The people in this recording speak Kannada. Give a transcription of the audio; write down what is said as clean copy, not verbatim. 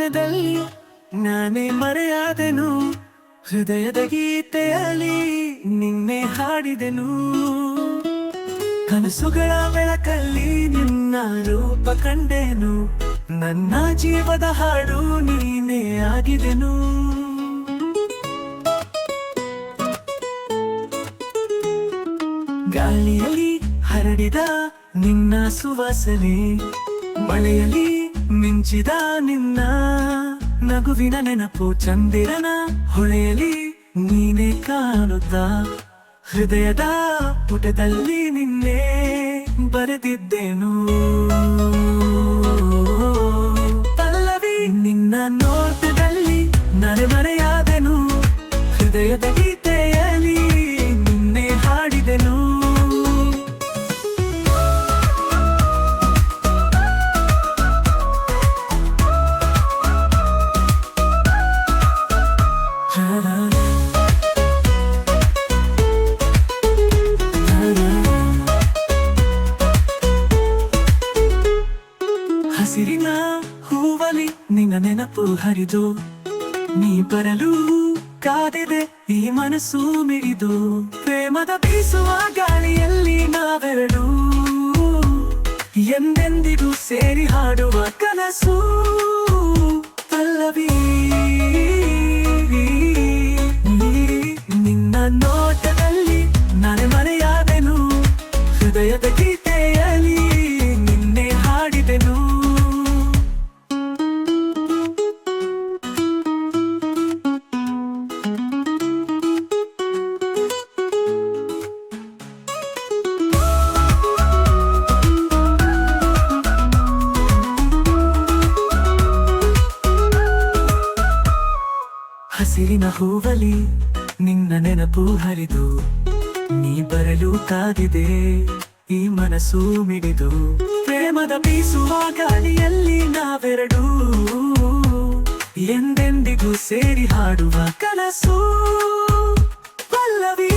ಸಮಯದಲ್ಲಿ ನಾನೇ ಮರೆಯಾದೆನು, ಹೃದಯದ ಗೀತೆಯಲ್ಲಿ ನಿನ್ನೆ ಹಾಡಿದೆನು. ಕನಸುಗಳ ಬೆಳಕಲ್ಲಿ ನಿನ್ನ ರೂಪ ಕಂಡೆನು, ನನ್ನ ಜೀವದ ಹಾಡು ನೀನೇ ಆಗಿದೆನು. ಗಾಳಿಯಲ್ಲಿ ಹರಡಿದ ನಿನ್ನ ಸುವಾಸನೆ, ಮಳೆಯಲ್ಲಿ ಮಿಂಚಿದ ನಿನ್ನ ನಗುವಿನ ನೆನಪು, ಚಂದಿರನ ಹೊಳೆಯಲ್ಲಿ ನೀನೇ ಕಾಣುತ್ತಾ ಹೃದಯದ ಪುಟದಲ್ಲಿ ನಿನ್ನೆ ಬರೆದಿದ್ದೇನು. ಪಲ್ಲವಿ ನಿನ್ನ ನೋಟದಲ್ಲಿ ನಾನು ಮರೆಯಾದೆನು, ಹೃದಯದ ಗೀತೆಯಲ್ಲಿ ನಿನ್ನೆ ಹಾಡಿದೆನು. ಹಸಿರಿನ ಹೂವಲಿ ನಿನ್ನ ನೆನಪು ಹರಿದು, ನೀ ಬರಲು ಕಾದಿದೆ ಈ ಮನಸ್ಸು ಮಿಡಿದು. ಪ್ರೇಮದ ಬೀಸುವ ಗಾಳಿಯಲ್ಲಿ ನಾವೆರಡು ಎಂದೆಂದಿಗೂ ಸೇರಿ ಹಾಡುವ ಕನಸು. ಪಲ್ಲವಿ ನಿನ್ನ ನೋಟದಲ್ಲಿ ನಾನು ಮರೆಯಾದೆನು, ಹೃದಯದ ಗೀತೆಯಲ್ಲಿ ನಿನ್ನೆ ಹಾಡಿದೆನು. ಹಸಿರಿನ ಹೂವಲಿ ನಿನ್ನ ನೆನಪು ಹರಿದು, ನೀ ಬರಲು ಕಾದಿದೆ ಈ ಮನಸ್ಸು ಮಿಡಿದು. ಪ್ರೇಮದ ಬೀಸುವ ಗಾಳಿಯಲ್ಲಿ ನಾವೆರಡು ಎಂದೆಂದಿಗೂ ಸೇರಿ ಹಾಡುವ ಕನಸು. ಪಲ್ಲವಿ